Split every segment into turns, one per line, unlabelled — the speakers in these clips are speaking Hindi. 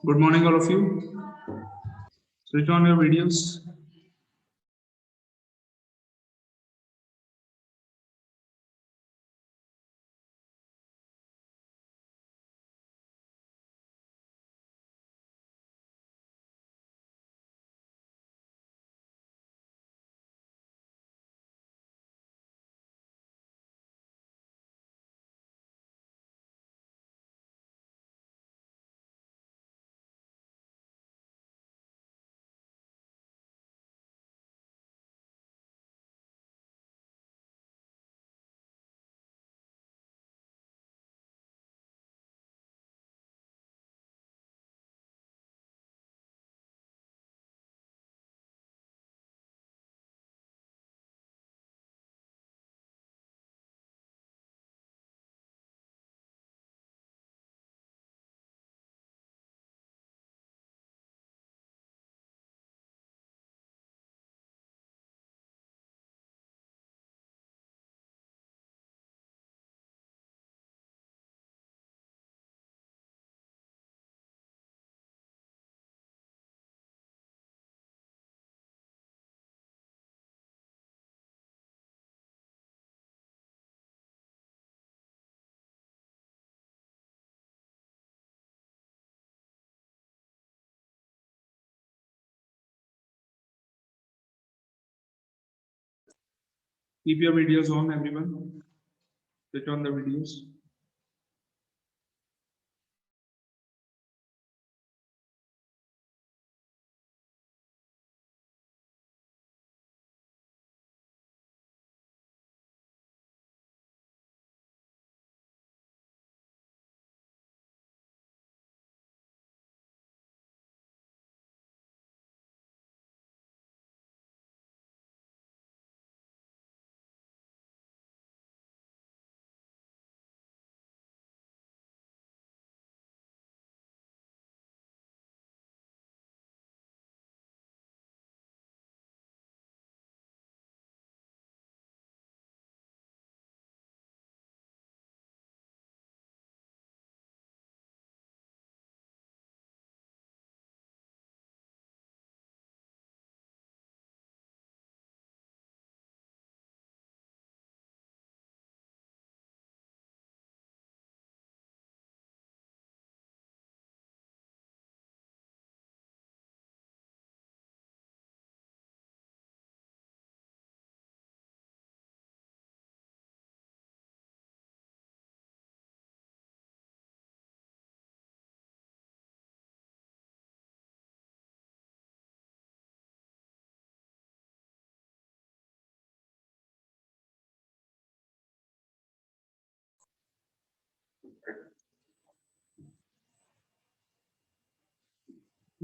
Good morning, all of you. Switch on your videos. Keep your videos on, everyone. Switch on the videos.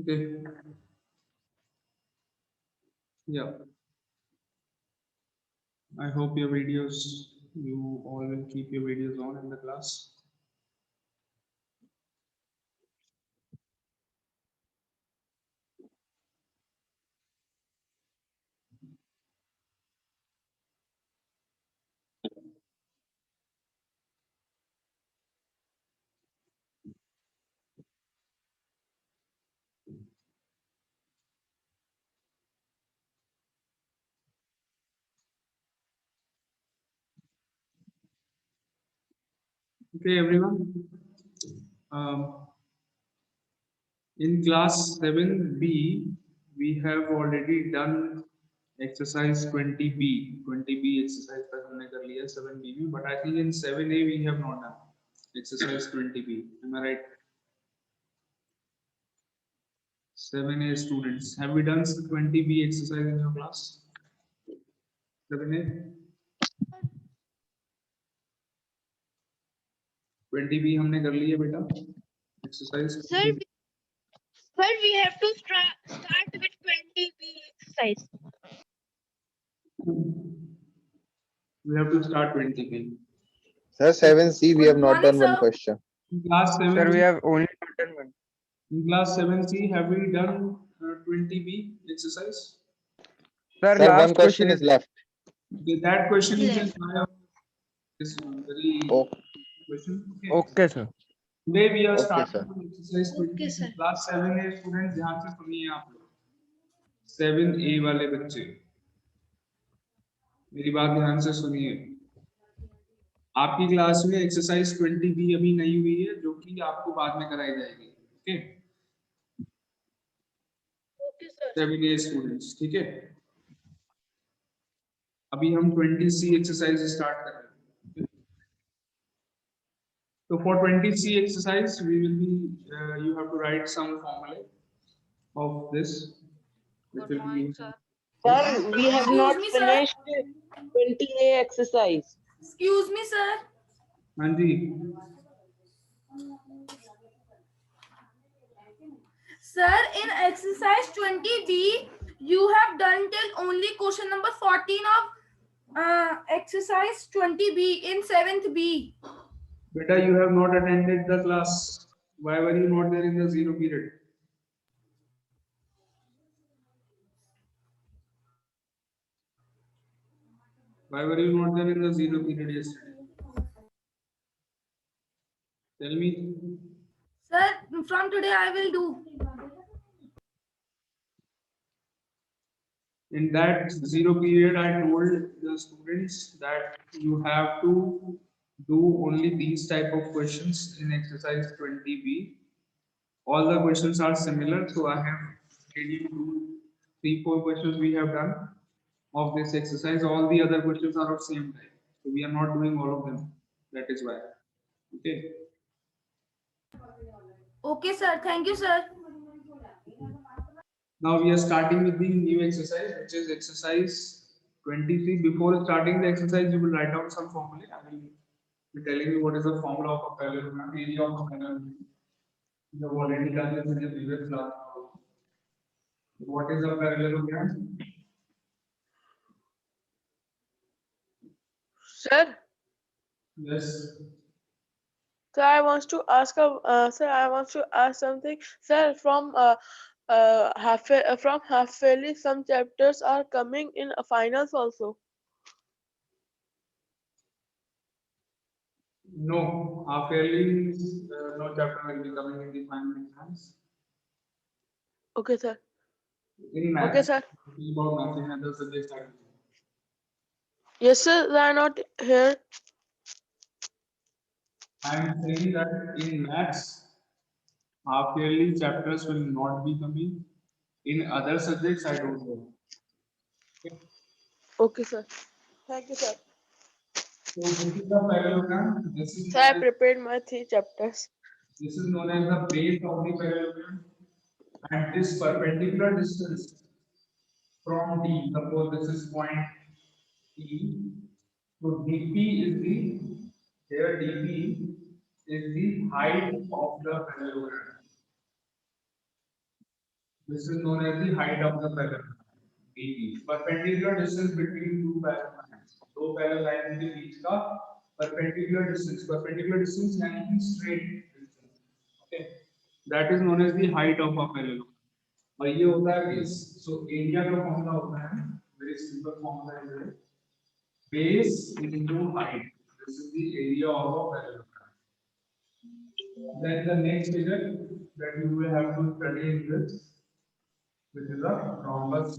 Okay. Yeah. I hope your videos, you all will keep your videos on in the class. Okay, everyone. Um, in class 7B, we have already done exercise 20B. 20B exercise तक हमने कर लिया 7B में, but I think in 7A we have not done exercise 20B. Am I right? 7A students, have we done 20B exercise in your class? 7A? 20B हमने कर ली है बेटा exercise.
Sir, we have to start with 20B exercise.
We have to start 20B.
Sir, 7C, we have not done one question.
In class 7,
Sir, we have only done one.
in class 7C, have we done 20B exercise?
Sir,
Sir,
last
one question is left.
Okay, that question
Yes.
is very
Oh.
question.
Okay, sir.
Today we are
Okay,
starting
sir.
with exercise
Okay,
20
sir.
class 7A student ध्यान से सुनिए आप लोग 7A वाले बच्चे मेरी बात ध्यान से सुनिए आपकी क्लास में एक्सरसाइज 20B अभी नहीं हुई है जो कि आपको बाद में कराई जाएगी okay
Okay, sir.
7A students ठीक है अभी हम 20C एक्सरसाइज स्टार्ट कर रहे हैं So for 20C exercise, we will be, you have to write some formula of this, which will be used.
Sir, we have not
Excuse me, sir.
finished 20A exercise.
Excuse me, sir.
हाँ जी,
Sir, in exercise 20B, you have done till only question number 14 of exercise 20B in 7th B.
beta, you have not attended the class. Why were you not there in the zero period? Why were you not there in the zero period yesterday? Tell me.
Sir, from today I will do.
In that zero period, I told the students that you have to do only these type of questions in exercise 20B. All the questions are similar, so I have made you do 3-4 questions we have done of this exercise. All the other questions are of same type, so we are not doing all of them. That is why. Okay.
Okay, sir. Thank you, sir.
Now we are starting with the new exercise, which is exercise 23. Before starting the exercise, you will write down some formula. I will be telling you what is the formula of a parallelogram, area of a parallelogram. You have already done this in the previous class. What is a parallelogram?
Sir,
Yes.
sir, I want to ask something. Sir, from half yearly, some chapters are coming in finals also.
No, half yearly, no chapter will be coming in the final exams.
Okay, sir.
In maths,
Okay, sir.
it is about maths and other subjects are.
Yes, sir. They are not here.
I am saying that in maths, half yearly chapters will not be coming. In other subjects, I don't know.
Okay, sir. Thank you, sir.
So this is the parallelogram.
Sir, I prepared my 3 chapters.
This is known as the base of the parallelogram, and this perpendicular distance from D. Suppose this is point E. So dP is the here dP is the height of the parallelogram. This is known as the height of the parallelogram. dP. Perpendicular distance between two parallel lines. दो parallel lines के बीच का perpendicular distance. Perpendicular distance यानी कि straight distance. Okay. That is known as the height of a parallelogram. और ये होता है base. So area का formula होता है very simple formula is base into height. This is the area of a parallelogram. Then the next figure that you will have to study in this, which is a rhombus.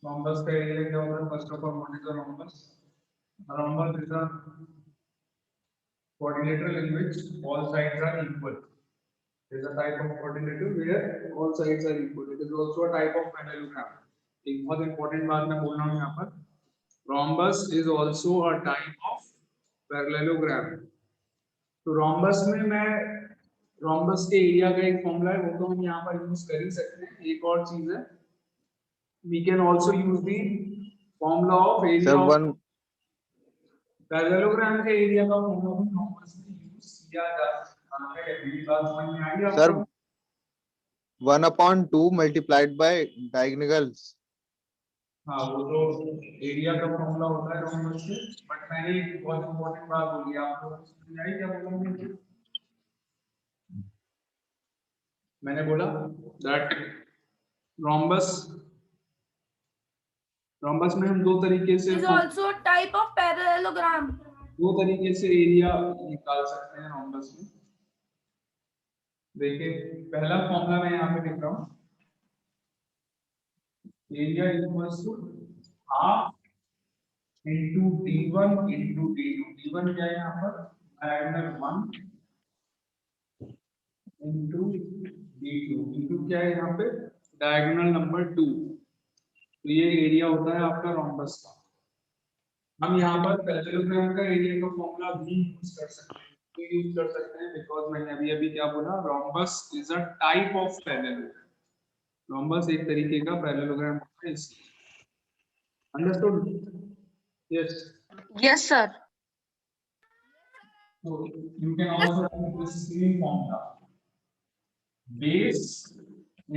Rhombus का area क्या होता है? First of all, what is a rhombus? A rhombus is a quadrilateral in which all sides are equal. There is a type of quadrilateral where all sides are equal. It is also a type of parallelogram. एक बहुत important बात मैं बोल रहा हूँ यहाँ पर. Rhombus is also a type of parallelogram. तो rhombus में मैं rhombus के area का एक formula है वो तो हम यहाँ पर use कर ही सकते हैं. एक और चीज है. We can also use the formula of area
Sir,
of
one
parallelogram के area का formula भी rhombus में use किया जा सकता है. मेरी बात समझ में आई आपको?
sir 1/2 multiplied by diagonals.
हाँ वो तो एरिया का फॉर्मूला होता है rhombus से. बट मैंने एक बहुत इंपॉर्टेंट बात बोली आप लोगों को समझ में आई क्या बोला मैंने बोला that rhombus में हम दो तरीके से
Is also a type of parallel parallelogram?
दो तरीके से एरिया निकाल सकते हैं रोम्बस में। देखिए पहला फॉर्मूला मैं यहाँ पे लिख रहा हूँ, area equals to half into d1 into d2। d1 क्या है यहाँ पर, डायगोनल 1 इंटू d2। d2 क्या है यहाँ पे, डायगोनल नंबर 2। तो ये एरिया होता है आपका रोम्बस का। हम यहाँ पर पैरेललोग्राम का एरिया का फॉर्मूला भी यूज कर सकते हैं। तो यूज कर सकते हैं बिकॉज मैंने अभी अभी क्या बोला, rhombus is a type of parallelogram. Rhombus एक तरीके का पैरेललोग्राम होता है इसलिए। Understood? Yes.
Yes, sir.
So you can also write the same formula, base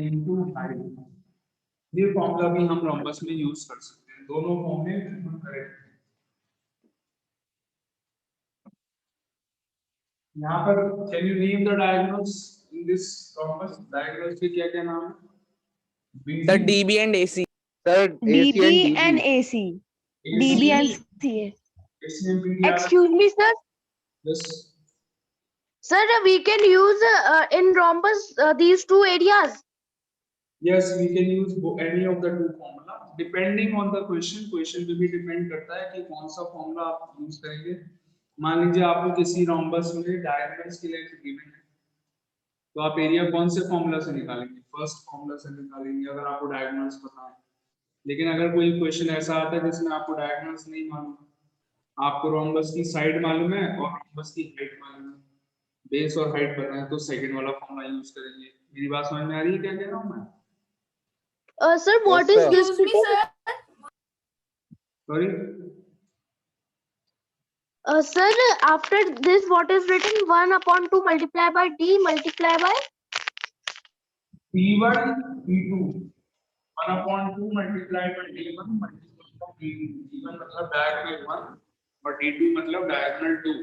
into height। ये फॉर्मूला भी हम रोम्बस में यूज कर सकते हैं, दोनों फॉर्म में बिल्कुल करेक्ट है। यहाँ पर can you name the diagonals in this rhombus? Diagonals के क्या क्या नाम है?
Sir, DB and AC.
Sir, AC
DB
and
and
DB.
AC. DB and CA.
Excuse me, sir.
Yes.
Sir, we can use in rhombus these two areas.
Yes, we can use any of the two formula depending on the question। Question पे भी डिपेंड करता है कि कौन सा फॉर्मूला आप यूज करेंगे। मान लीजिए आपको किसी रोम्बस में डायगोनल्स की लेंथ गिवन है, तो आप एरिया कौन से फॉर्मूला से निकालेंगे? फर्स्ट फॉर्मूला से निकालेंगे अगर आपको डायगोनल्स पता है। लेकिन अगर कोई क्वेश्चन ऐसा आता है जिसमें आपको डायगोनल्स नहीं मालूम, आपको रोम्बस की साइड मालूम है और रोम्बस की हाइट मालूम है, बेस और हाइट पता है, तो सेकंड वाला फॉर्मूला यूज करेंगे। मेरी बात समझ में आ रही है क्या कह रहा हूँ मैं?
Sir, what
Yes,
is
sir.
this?
Excuse me, sir.
Sorry,
Sir, after this, what is written? 1/2 multiplied by D multiplied by
P1 P2 1/2 multiplied by D1 multiplied by D2। D1 मतलब डायगोनल 1 और D2 मतलब डायगोनल 2।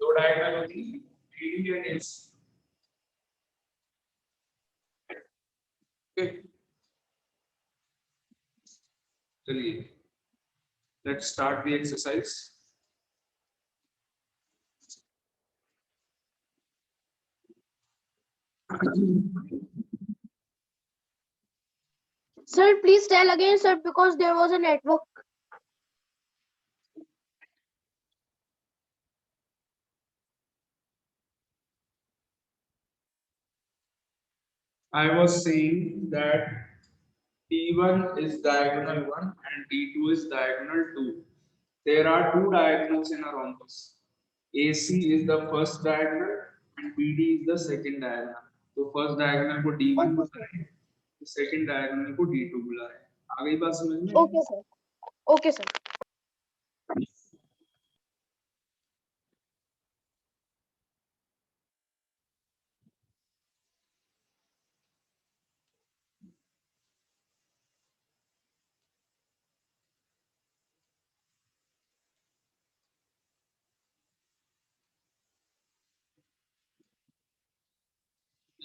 दो डायगोनल होती है DD और AC। ओके, चलिए let's start the exercise.
Sir, please tell again, sir, because there was a network.
I was saying that T1 is diagonal 1 and T2 is diagonal 2. There are two diagonals in a rhombus. AC is the first diagonal and BD is the second diagonal. तो first diagonal को D1 बुला रहे हैं, तो second diagonal को D2 बुला रहे हैं। आ गई बात समझ में?
Okay, sir. Okay, sir.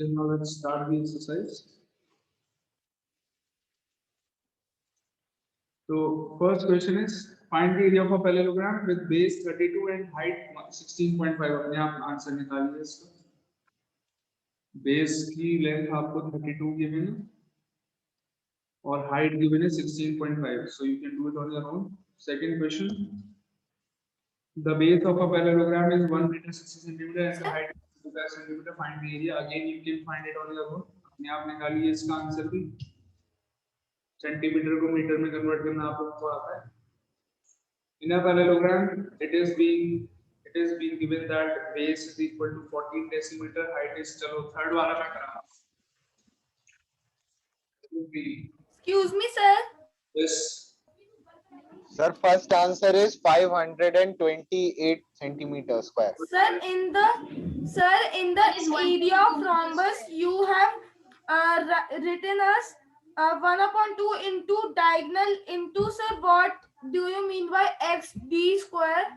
Then now let's start the exercise. So first question is find the area of a parallelogram with base 32 and height 16.5। अपने आप आंसर निकालिए इसका। बेस की लेंथ आपको 32 गिवन है और हाइट गिवन है 16.5। So you can do it on your own. Second question, the base of a parallelogram is 1 meter 60 centimeter and the height is 25 centimeter। Find the area। Again you can find it on your own। अपने आप निकालिए इसका आंसर भी। सेंटीमीटर को मीटर में कन्वर्ट करना आप लोगों को आता है। In a parallelogram, it is being given that base is equal to 14 decimeter, height is, चलो थर्ड वाला मैं करा।
Excuse me, sir.
Yes,
Sir, first answer is 528 centimeter square.
Sir, in the area of rhombus, you have written us 1/2 into diagonal into, sir, what do you mean by XD square?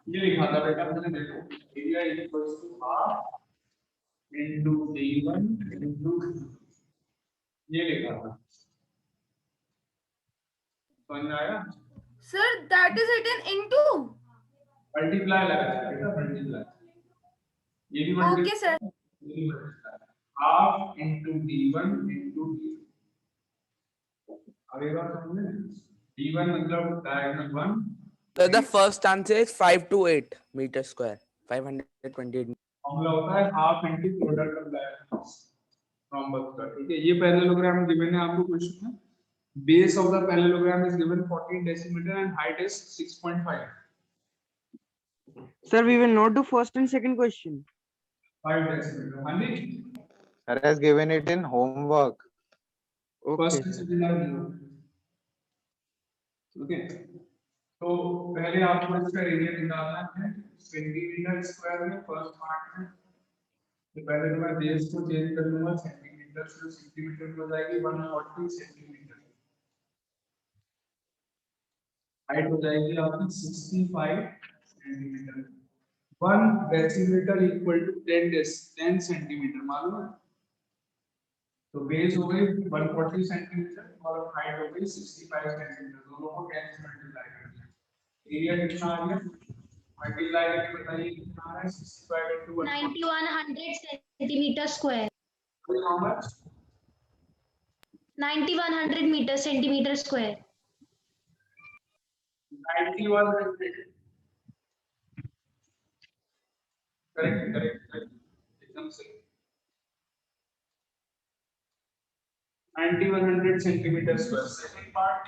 ये लिखा था बेटा मैंने, देखो area equals to half into d1 into, ये लिखा था। समझ में आया?
Sir, that is written into.
Multiply लगा बेटा, मल्टीप्लाई, ये भी मल्टीप्लाई,
Okay, sir.
ये भी multiply, half into d1 into d2। अब एक बार समझ में, d1 मतलब diagonal 1,
So the first answer is 528 meter square. 528.
Formula होता है half into product of diagonals rhombus का, ठीक है। ये पैरेललोग्राम गिवन है आपको क्वेश्चन में। Base of the parallelogram is given 14 decimetre and height is 6.5।
Sir, we will not do first and second question.
5 decimetre, हाँ जी।
Sir has given it in homework.
First
Okay.
And second are zero, okay. तो पहले आपको इसका एरिया निकालना है सेंटीमीटर स्क्वायर में फर्स्ट पार्ट में। तो पहले तो मैं बेस को चेंज कर लूंगा, सेंटीमीटर से सेंटीमीटर हो जाएगी 140 सेंटीमीटर, हाइट हो जाएगी आपकी 65 centimetre. 1 decimetre equal to 10 centimetre मालूम है। तो बेस हो गई 140 सेंटीमीटर और हाइट हो गई 65 सेंटीमीटर, दोनों को 10 से मल्टीप्लाई कर दिया। एरिया कितना आ गया, मल्टीप्लाई करके बताइए कितना आ रहा है, 65 into 140,
9100 centimeter square.
how much?
9100 meter centimeter square.
9100, correct, एकदम सही। 9100 सेंटीमीटर स्क्वायर। सेकंड पार्ट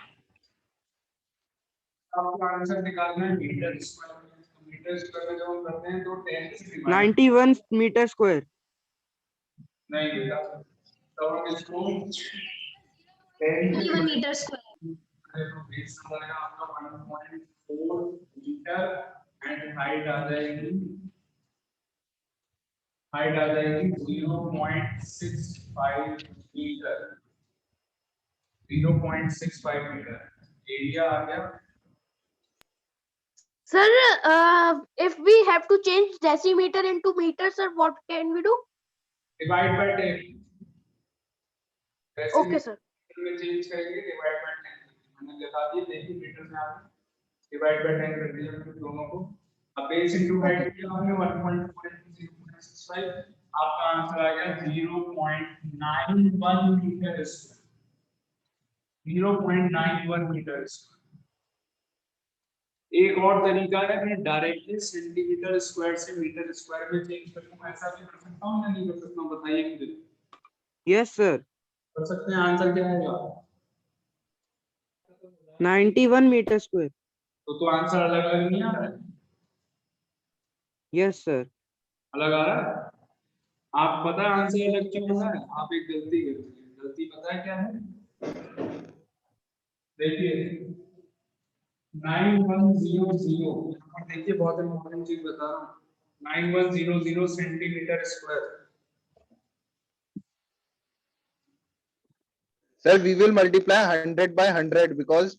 आपको आंसर निकालना है मीटर स्क्वायर में। तो मीटर स्क्वायर में जब हम करते हैं तो 10 से डिवाइड
91 meter square.
नहीं बेटा, तो हम इसको 10 से
91 meter square.
तो बेस आ जाएगा आपका 1.4 मीटर एंड हाइट आ जाएगी 0.65 मीटर, 0.65 मीटर। एरिया आ गया,
Sir, if we have to change decimeter into meter, sir, what can we do?
Divide by 10।
Okay, sir.
में चेंज करेंगे, डिवाइड बाय 10 मैंने लगा दिया, देखिए मीटर में आ गया, डिवाइड बाय 10 कर दिया हमने दोनों को। अब बेस इनटू हाइट किया हमने 1.4 into 0.65, आपका आंसर आ गया 0.91 मीटर स्क्वायर, 0.91 मीटर स्क्वायर। एक और तरीका है, मैं डायरेक्टली सेंटीमीटर स्क्वायर से मीटर स्क्वायर में चेंज कर लूं, ऐसा भी कर सकता हूं या नहीं कर सकता हूं, बताइए मुझे।
Yes, sir.
कर सकते हैं, आंसर क्या होगा?
91 meter square.
तो आंसर अलग अलग नहीं आ रहा है,
Yes, sir.
अलग आ रहा है। आप पता है आंसर अलग क्यों हो रहा है? आप एक गलती कर रहे हैं, गलती पता है क्या है? देखिए 9100, यहाँ पर देखिए बहुत इंपॉर्टेंट चीज बता रहा हूँ, 9100 centimetre square.
Sir, we will multiply 100 by 100 because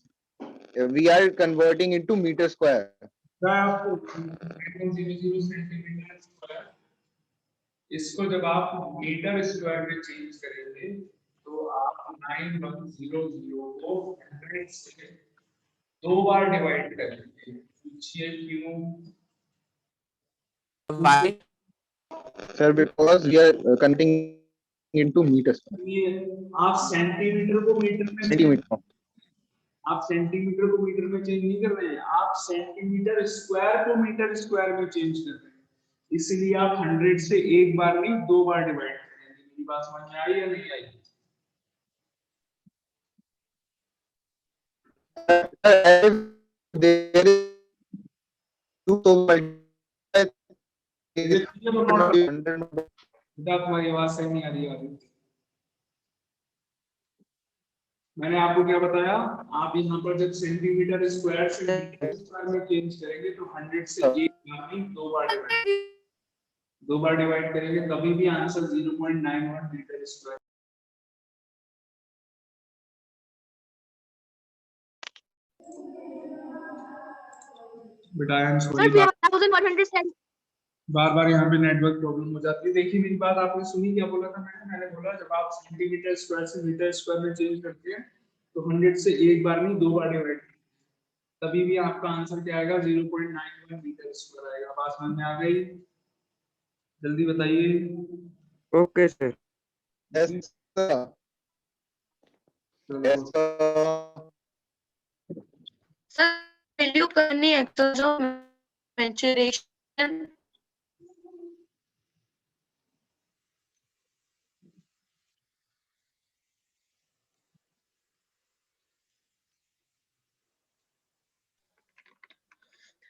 we are converting into meter square.
आपको 9100 सेंटीमीटर स्क्वायर, इसको जब आप मीटर स्क्वायर में चेंज करेंगे तो आप 9100 को 100 से 2 बार डिवाइड करेंगे। पूछिए क्यों?
Why?
Sir, because we are converting into meter square.
ये आप सेंटीमीटर को मीटर में
Centimeter.
आप सेंटीमीटर को मीटर में चेंज नहीं कर रहे हैं, आप सेंटीमीटर स्क्वायर को मीटर स्क्वायर में चेंज कर रहे हैं। इसलिए आप 100 से एक बार नहीं 2 बार डिवाइड करेंगे। मेरी बात समझ में आई या नहीं आई?
There is two so multiply.
बेटा तुम्हारी आवाज सही नहीं आ रही है। मैंने आपको क्या बताया, आप यहाँ पर जब सेंटीमीटर स्क्वायर से मीटर स्क्वायर में चेंज करेंगे तो 100 से एक बार नहीं 2 बार डिवाइड करेंगे, तभी भी आंसर 0.91 मीटर स्क्वायर। बेटा I am
Sir,
sorry,
we have 1100 cent.
बार यहाँ पे नेटवर्क प्रॉब्लम हो जाती है। देखिए मेरी बात आपने सुनी, क्या बोला था मैंने बोला जब आप सेंटीमीटर स्क्वायर से मीटर स्क्वायर में चेंज करते हैं तो 100 से एक बार नहीं 2 बार डिवाइड, तभी भी आपका आंसर क्या आएगा 0.91 मीटर स्क्वायर आएगा। बात समझ में आ गई? जल्दी बताइए।
Okay, sir.
Yes, sir. Yes,
चलो
sir.
Sir, will you cut any exercise of maturation?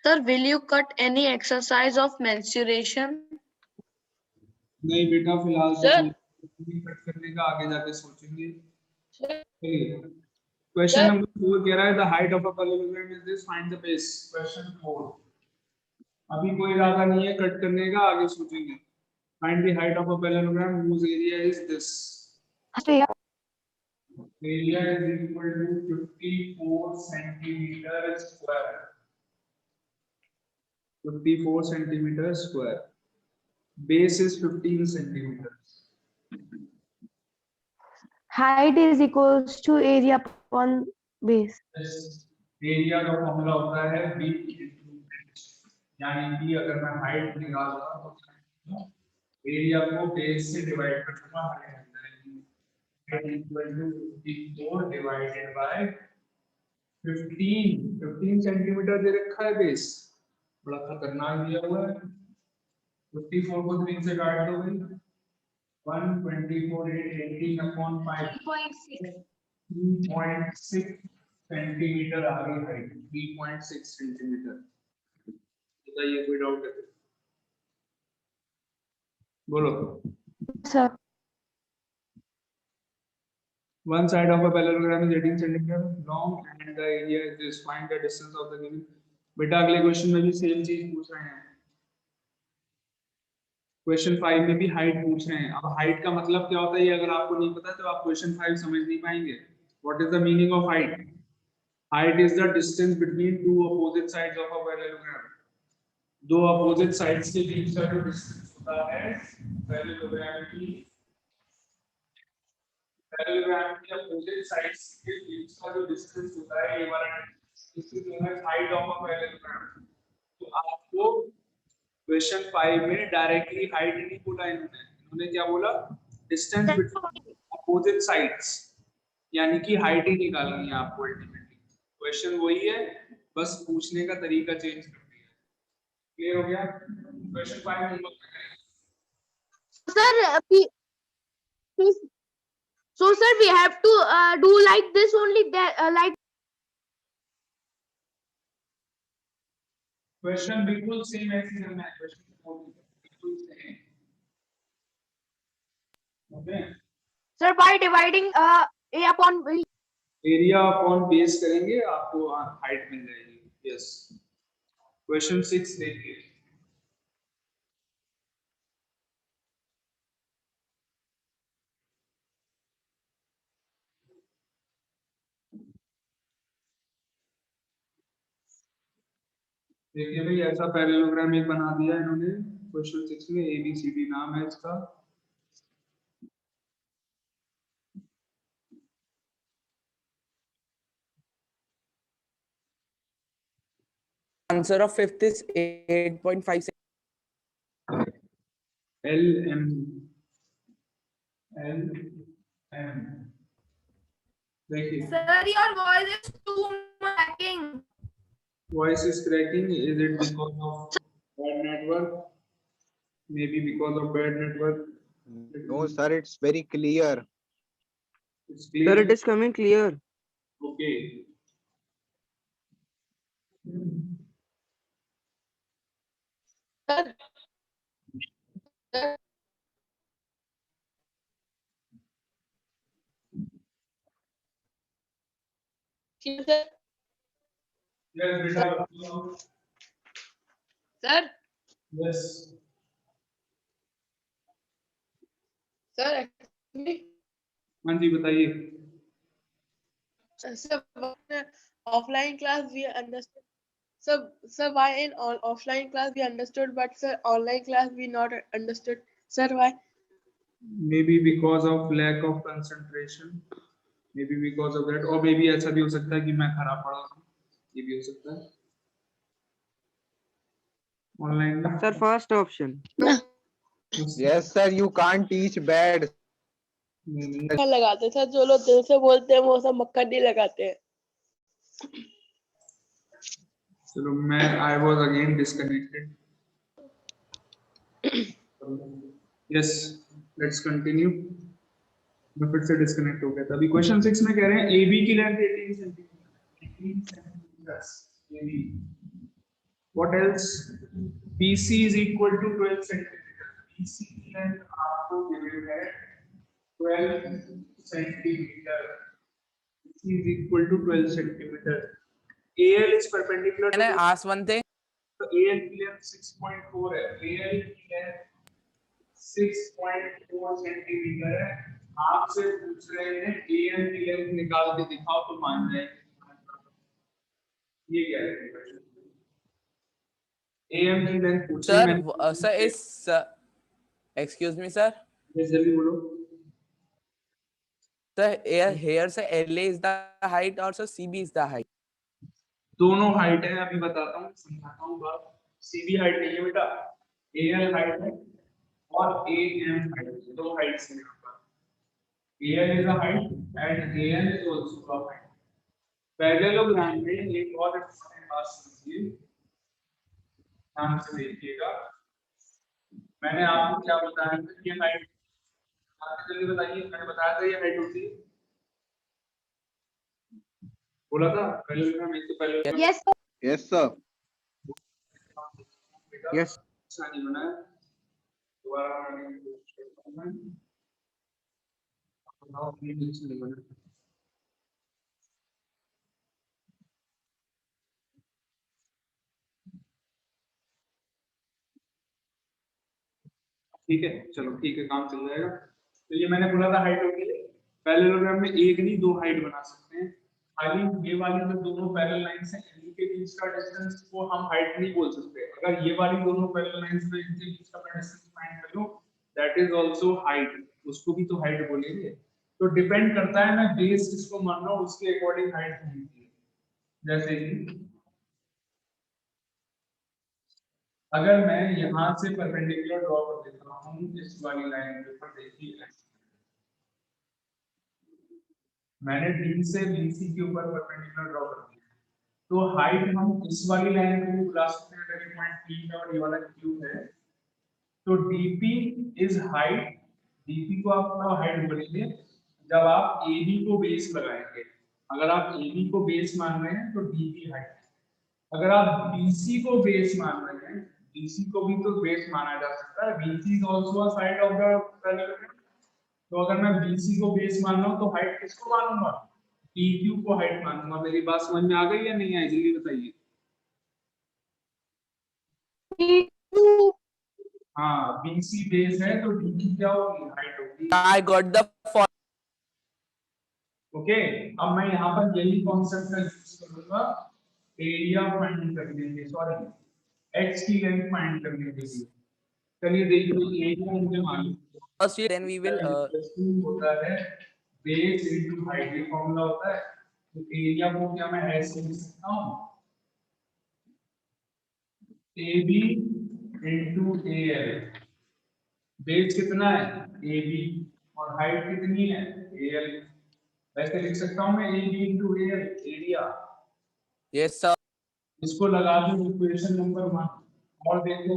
Sir, will you cut any exercise of mensuration?
नहीं बेटा, फिलहाल तो
Sir.
कट करने का आगे जाके सोचेंगे।
Sir.
चलिए, क्वेश्चन नंबर 4 कह रहा है the height of a parallelogram is this, find the base. Question 4, अभी कोई इरादा नहीं है कट करने का, आगे सोचेंगे। Find the height of a parallelogram whose area is this। area is equal to 54 centimeter square, 54 centimeter square, base is 15 centimeters।
Height is equals to area upon base.
Area का फॉर्मूला होता है b into h, यानी कि अगर मैं हाइट निकाल रहा हूं तो एरिया को बेस से डिवाइड कर दूंगा, height equal to 54 divided by 15 centimetre दे रखा है बेस, बड़ा खतरनाक दिया हुआ है। 54 को 3 से काट दो भाई, 124 18 upon 5, 3.6 सेंटीमीटर आ गई हाइट, 3.6 सेंटीमीटर। बताइए कोई डाउट है? बोलो।
Sir.
One side of a parallelogram is 18 centimeter long and the area is this. Find the distance of the given। बेटा अगले क्वेश्चन में भी सेम चीज पूछ रहे हैं। क्वेश्चन 5 में भी हाइट पूछ रहे हैं। अब हाइट का मतलब क्या होता है ये अगर आपको नहीं पता तो आप क्वेश्चन 5 समझ नहीं पाएंगे। What is the meaning of height? Height is the distance between two opposite sides of a parallelogram. दो अपोजिट साइड्स के बीच का जो डिस्टेंस होता है पैरेललोग्राम की, पैरेललोग्राम के अपोजिट साइड्स के बीच का जो डिस्टेंस होता है ये वाला, इसकी जो है हाइट ऑफ अ पैरेललोग्राम। तो आपको क्वेश्चन 5 में डायरेक्टली हाइट नहीं बोला इन्होंने क्या बोला? डिस्टेंस बिटवीन अपोजिट साइड्स, यानी कि हाइट ही निकालनी है आपको अल्टीमेटली। क्वेश्चन वही है, बस पूछने का तरीका चेंज कर दिया है। क्लियर हो गया? क्वेश्चन 5 होमवर्क में करेंगे।
Sir, so sir, we have to do like this only, that like
question बिल्कुल सेम ऐसे करना है, क्वेश्चन बिल्कुल same. Okay,
sir by dividing a upon b।
Area upon base करेंगे आपको हाइट मिल जाएगी। यस, क्वेश्चन 6 देखिए। देखिए भाई, ऐसा पैरेललोग्राम एक बना दिया इन्होंने क्वेश्चन 6 में, ABCD नाम है इसका।
Answer of fifth is 8.56.
LM देखिए,
Sir, your voice is too lacking.
voice is cracking. Is it because of bad network? Maybe because of bad network.
No, sir, it's very clear.
It's
Sir,
clear.
it is coming clear.
Okay.
Sir. Sir. Sir.
Yes, beta.
Sir.
Yes.
Sir, actually,
हाँ जी बताइए।
sir, offline class we understood. Sir, why in offline class we understood, but sir, online class we not understood. Sir, why?
Maybe because of lack of concentration. May be because of that, और मे बी ऐसा भी हो सकता है कि मैं खराब पढ़ा हूँ, ये भी हो सकता है ऑनलाइन में।
Sir, first option.
Yes, sir. You can't teach bad.
नहीं,
मक्खन लगाते सर, जो लोग दिल से बोलते हैं वो सब मक्खन नहीं लगाते हैं।
चलो मैं I was again disconnected. Yes, let's continue. मैं फिर से डिस्कनेक्ट हो गया था। अभी क्वेश्चन 6 में कह रहे हैं AB की length 18 centimetre, 18 centimetre AB। What else? BC is equal to 12 centimetre. BC की लेंथ आपको गिवन है 12 centimetre. BC is equal to 12 centimetre. AL is perpendicular
Can I
to
ask one thing?
तो AL की लेंथ 6.4 है। AL की लेंथ 6.4 सेंटीमीटर है। आपसे पूछ रहे हैं AL की लेंथ निकाल के दिखाओ तो मान जाएंगे। ये क्या है? AM की लेंथ पूछ रहे हैं।
Sir, is excuse me, sir.
जल्दी बोलो।
Sir, here sir, LA is the height or sir CB is the height?
दोनों हाइट है, अभी बताता हूँ, समझाता हूँ बात। CB हाइट नहीं है बेटा, AL हाइट है और AM हाइट है। दो हाइट्स हैं यहाँ पर। AL is a height and AM is also a height। Parallelogram में एक और इंपॉर्टेंट बात समझिए, ध्यान से देखिएगा। मैंने आपको क्या बताया था? ये हाइट, आप जल्दी बताइए। मैंने बताया था ये हाइट होती है, बोला था पैरेललोग्राम एक तो पहले।
Yes,
Yes, sir.
Yes.
अच्छा नहीं बना है, दोबारा बनाने की कोशिश करता हूं मैं। बताओ अपनी दिल से नहीं बना। ठीक है, चलो ठीक है, काम चल जाएगा। तो ये मैंने बोला था हाइट होगी। पैरेललोग्राम में एक नहीं दो हाइट बना सकते हैं। खाली ये वाली जो दोनों पैरेलल लाइंस हैं इनके बीच का डिस्टेंस को हम हाइट नहीं बोल सकते। अगर ये वाली दोनों पैरेलल लाइंस में इनके बीच का डिस्टेंस फाइंड कर लो, दैट इज आल्सो हाइट, उसको भी तो हाइट बोलेंगे। तो डिपेंड करता है मैं बेस किसको मान रहा हूं, उसके अकॉर्डिंग हाइट मिलती है। जैसे कि अगर मैं यहां से परपेंडिकुलर ड्रॉ कर देता हूं इस वाली लाइन के ऊपर, देखिए मैंने D से BC के ऊपर परपेंडिकुलर ड्रॉ कर दिया, तो हाइट हम इस वाली लाइन को भी बुला सकते हैं। अगर ये पॉइंट P है और ये वाला Q है, तो DP इज हाइट। DP को आप अपना हाइट बोलेंगे जब आप AB को बेस लगाएंगे। अगर आप AB को बेस मान रहे हैं तो DP हाइट है। अगर आप BC को बेस मान रहे हैं, BC को भी तो बेस माना जा सकता है। BC is also a side of the parallelogram. तो अगर मैं BC को बेस मान रहा हूं तो हाइट किसको मानूंगा? PQ को हाइट मानूंगा। मेरी बात समझ में आ गई या नहीं आई? जल्दी बताइए। हाँ, BC बेस है तो DP क्या होगी? हाइट होगी।
I got the
ओके, अब मैं यहाँ पर यही कॉन्सेप्ट का यूज करूंगा एरिया फाइंड करने के लिए, सॉरी x की लेंथ फाइंड करने के लिए। चलिए देखिए, एरिया मुझे मालूम
first year, then we will
होता है बेस इनटू हाइट, ये फॉर्मूला होता है। तो एरिया को क्या मैं ऐसे लिख सकता हूँ, AB इनटू AL। बेस कितना है? AB, और हाइट कितनी है? AL। वैसे लिख सकता हूँ मैं AB into AL, area.
yes sir.
इसको लगा दूं इक्वेशन नंबर 1, और देखो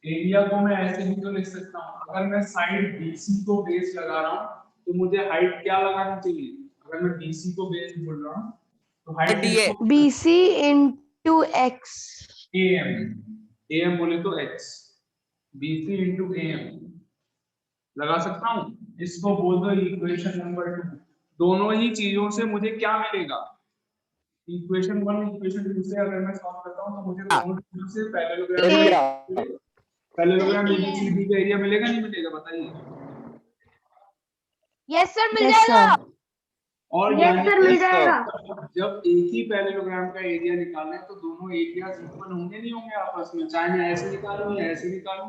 एरिया को मैं ऐसे भी तो लिख सकता हूँ। अगर मैं साइड BC को बेस लगा रहा हूँ तो मुझे हाइट क्या लगाना चाहिए? अगर मैं BC को बेस बोल रहा हूँ तो height
DA.
BC into X.
AM बोले तो X, BC into AM लगा सकता हूँ। इसको बोल दो इक्वेशन नंबर 2। दोनों ही चीजों से मुझे क्या मिलेगा? इक्वेशन 1 इक्वेशन 2 से अगर मैं सॉल्व करता हूं तो मुझे दोनों चीजों से पैरेललोग्राम ABCD का एरिया मिलेगा नहीं मिलेगा? बताइए।
yes sir, मिल
Yes,
जाएगा।
sir.
और
Yes, sir, मिल जाएगा।
जब एक ही पैरेललोग्राम का एरिया निकालना है तो दोनों एरियाज इक्वल होंगे नहीं होंगे आपस में? चाहे मैं ऐसे निकालूं या ऐसे निकालूं,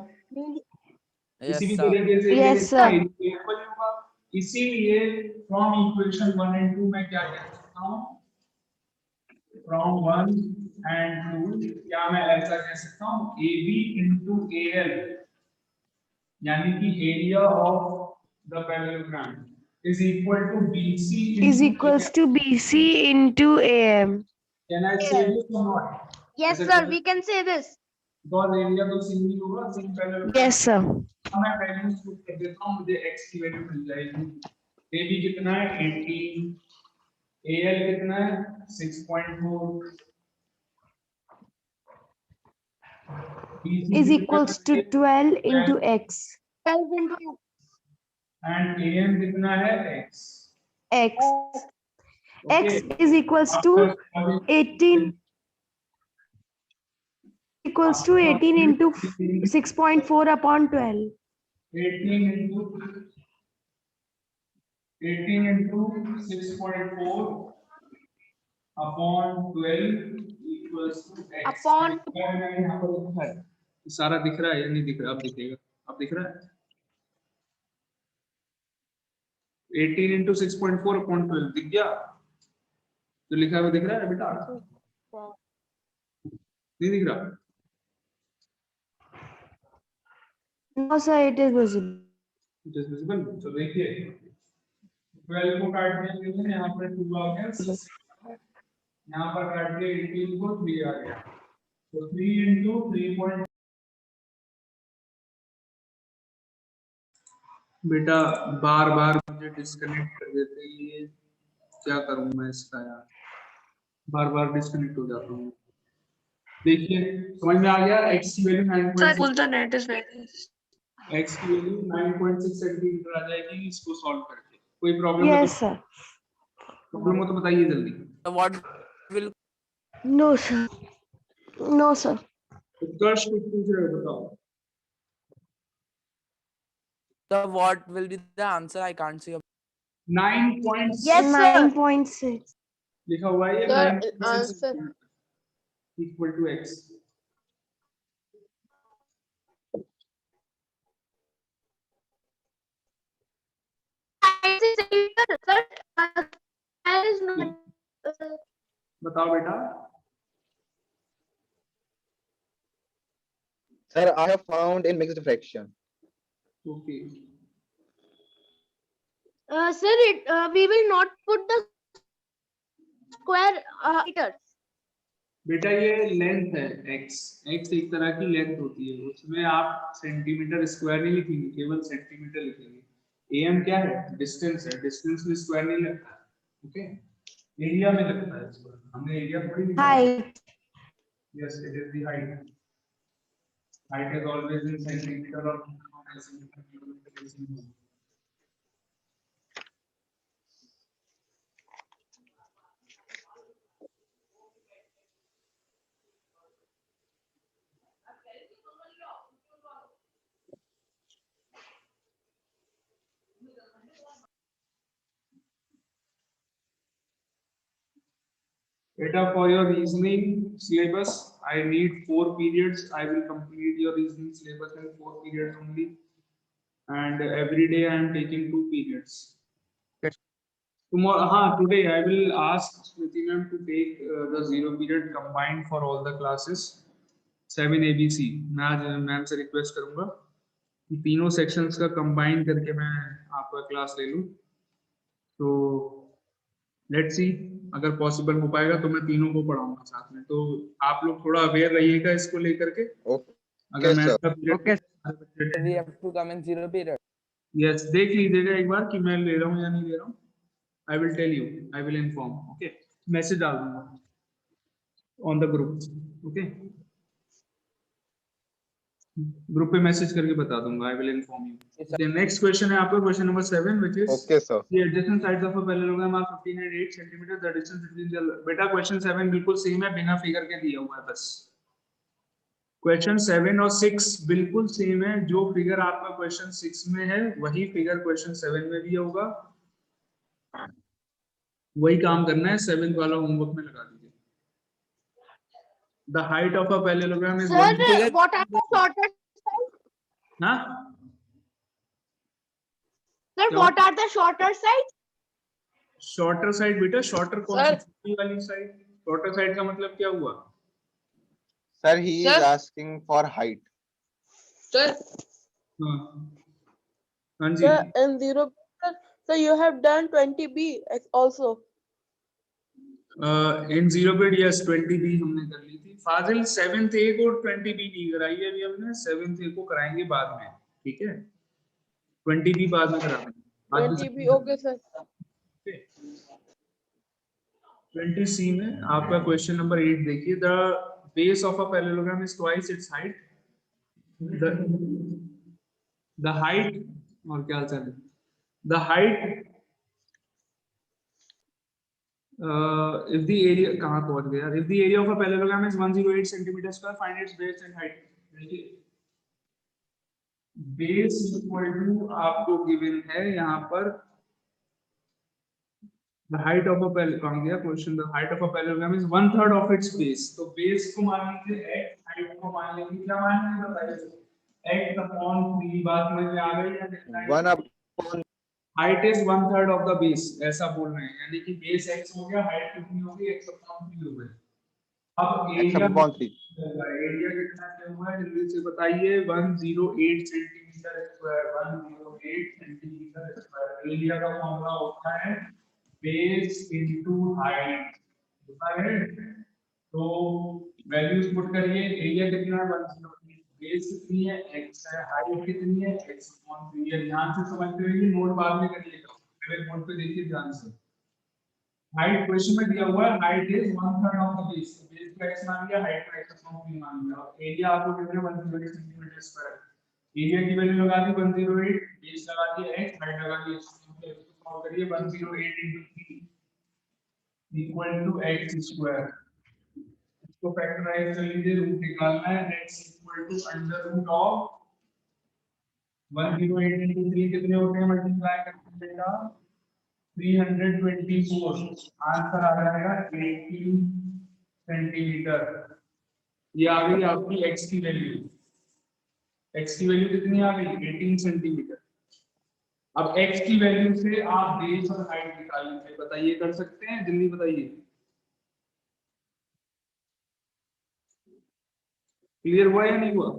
Yes
किसी भी
sir.
तरीके से
Yes, sir.
इक्वल होगा। इसीलिए फ्रॉम इक्वेशन 1 एंड 2 मैं क्या कह सकता हूँ, फ्रॉम 1 एंड 2 क्या मैं ऐसा कह सकता हूँ, AB इंटू AL, यानी कि area of the parallelogram is equal to BC
is
into
equals
AM.
to BC into AM.
Can I say this or not?
Yes,
Is it
sir.
correct?
We can say this.
Because area तो सेम ही होगा, सेम पैरेललोग्राम।
Yes, sir.
मैं वैल्यूज पुट कर देता हूँ, मुझे x की वैल्यू मिल जाएगी। AB कितना है 18, AL कितना है 6.4, BC
Is
कितना
equals to
है
12 into X.
12 into
and AM कितना है x।
X.
Okay.
X is equals to 18 equals to 18 into 6.4 upon 12.
18 into 6.4 upon 12 equals to x।
Upon-
मैंने यहाँ पर लिखा है, ये सारा दिख रहा है या नहीं दिख रहा? अब दिखेगा, अब दिख रहा है। 18 into 6.4 upon 12 दिख गया? जो लिखा है वो दिख रहा है बेटा? नहीं दिख रहा?
No, sir, it is visible.
It is visible। तो देखिए 12 को काटने के लिए यहाँ पर 2 आ गया, 6 यहाँ पर काट के 18 को 3 आ गया, तो 3 into 3. बेटा बार बार मुझे डिस्कनेक्ट कर देते हैं, ये क्या करूं मैं इसका यार, बार बार डिस्कनेक्ट हो जाता हूँ। देखिए समझ में आ गया, x की value 9.6,
the net is very.
x की वैल्यू 9.6 सेंटीमीटर आ जाएगी इसको सॉल्व करके। कोई प्रॉब्लम है
Yes,
तो
sir.
प्रॉब्लम हो तो बताइए जल्दी।
So what will
No, sir. No, sir.
उत्कर्ष कुछ पूछ रहे हो, बताओ।
what will be the answer? I can't see.
9.6
Yes, sir.
9.6.
लिखा हुआ है, ये
The
9.6
answer.
Equal to x।
Sir, that is not.
बताओ बेटा।
Sir, I have found in mixed fraction.
Okay
Sir, we will not put the square meters.
बेटा ये लेंथ है x, x एक तरह की लेंथ होती है, उसमें आप सेंटीमीटर स्क्वायर नहीं लिखेंगे, केवल सेंटीमीटर लिखेंगे। am क्या है, डिस्टेंस है, डिस्टेंस में स्क्वायर नहीं लगता, ओके एरिया में लगता है स्क्वायर। हमने एरिया थोड़ी लिखा है।
Height.
Yes it is the height, height is always in centimetre और Beta, for your reasoning syllabus, I need 4 periods. I will complete your reasoning syllabus in 4 periods only. And every day I am taking 2 periods. Tomorrow, today I will ask Smriti ma'am to take the 0 period combined for all the classes. 7 ABC. मैं आज मैम से रिक्वेस्ट करूंगा कि तीनों सेक्शंस का कंबाइन करके मैं आपका क्लास ले लूं। तो लेट्स सी, अगर पॉसिबल हो पाएगा तो मैं तीनों को पढ़ाऊंगा साथ में। तो आप लोग थोड़ा अवेयर रहिएगा इसको लेकर के। अगर
Okay,
मैं
sir.
We have to come in 0 period.
Yes देख लीजिएगा एक बार कि मैं ले रहा हूँ या नहीं ले रहा हूँ। I will tell you, I will inform. Okay, message डाल दूंगा on the group. Okay, group पे मैसेज करके बता दूंगा, I will inform you. Next question है आपका, question number 7 which is
Okay, sir.
the adjacent sides of a parallelogram are 15 and 8 cm, the distance between the बेटा क्वेश्चन 7 बिल्कुल सेम है, बिना फिगर के दिया हुआ है बस। क्वेश्चन 7 और 6 बिल्कुल सेम है, जो फिगर आपका क्वेश्चन 6 में है वही फिगर क्वेश्चन 7 में भी होगा। वही काम करना है, 7th वाला होमवर्क में लगा दीजिए। The height of a parallelogram is
Sir,
1.
what are the shortest sides?
हाँ
Sir,
क्या?
what are the shorter sides?
Shorter side बेटा, शॉर्टर कौन सी
Sir.
छोटी वाली साइड? शॉर्टर साइड का मतलब क्या हुआ?
Sir, he is
Sir.
asking for height.
Sir,
हाँ हाँ जी,
sir, in zero, sir, you have done 20B also.
In zero period yes 20B हमने कर ली थी। फाजिल 7th A को 20B नहीं कराई है अभी हमने, 7th A को कराएंगे बाद में, ठीक है? 20B बाद में कराएंगे। आज
20B, okay, sir.
20C में आपका क्वेश्चन नंबर 8 देखिए, the base of a parallelogram is twice its height, the height, और क्या चल, the height if the area, कहाँ पहुंच गया, if the area of a parallelogram is 108 centimeter square, find its base and height। देखिए बेस इक्वल टू आपको गिवन है यहाँ पर the height of a कहाँ गया question, the height of a parallelogram is 1/3 of its base। तो बेस को मान लीजिए x, हाइट को मान लेंगे, क्या मान लेंगे बताइए, x upon 3, बात में आ गई या नहीं?
1 upon
height is 1/3 of the base, ऐसा बोल रहे हैं, यानी कि बेस x हो गया, हाइट कितनी हो गई, x upon 3 हो गई। अब
x
एरिया
upon 3.
एरिया कितना क्या हुआ है जल्दी से बताइए, 108 centimetre square, 108 centimetre square. Area का फॉर्मूला होता है बेस इनटू हाइट, होता है। तो वैल्यूज पुट करिए, एरिया कितना है 108, बेस कितनी है x है, हाइट कितनी है x अपॉन 3 है। ध्यान से समझते रहिए, नोट बाद में करिएगा, पहले नोट पे देखिए ध्यान से। हाइट क्वेश्चन में दिया हुआ है, height is 1/3 of the base, base का x मान लिया, हाइट का x अपॉन 3 मान लिया, और एरिया आपको कितना है 108 सेंटीमीटर स्क्वायर। एरिया की वैल्यू लगा दी 108, बेस लगा दिया x, हाइट लगा दी x, तो सॉल्व करिए 108 * 3 इक्वल टू x स्क्वायर। इसको फैक्टराइज कर लीजिए, रूट निकालना है, x equal to under root of 108 * 3 कितने होते हैं, मल्टीप्लाई करते बेटा 324, आंसर आ जाएगा 18 सेंटीमीटर। ये आ गई आपकी x की वैल्यू, x की वैल्यू कितनी आ गई 18 सेंटीमीटर। अब x की वैल्यू से आप बेस और हाइट निकाल लीजिए, बताइए कर सकते हैं, जल्दी बताइए, क्लियर हुआ या नहीं हुआ?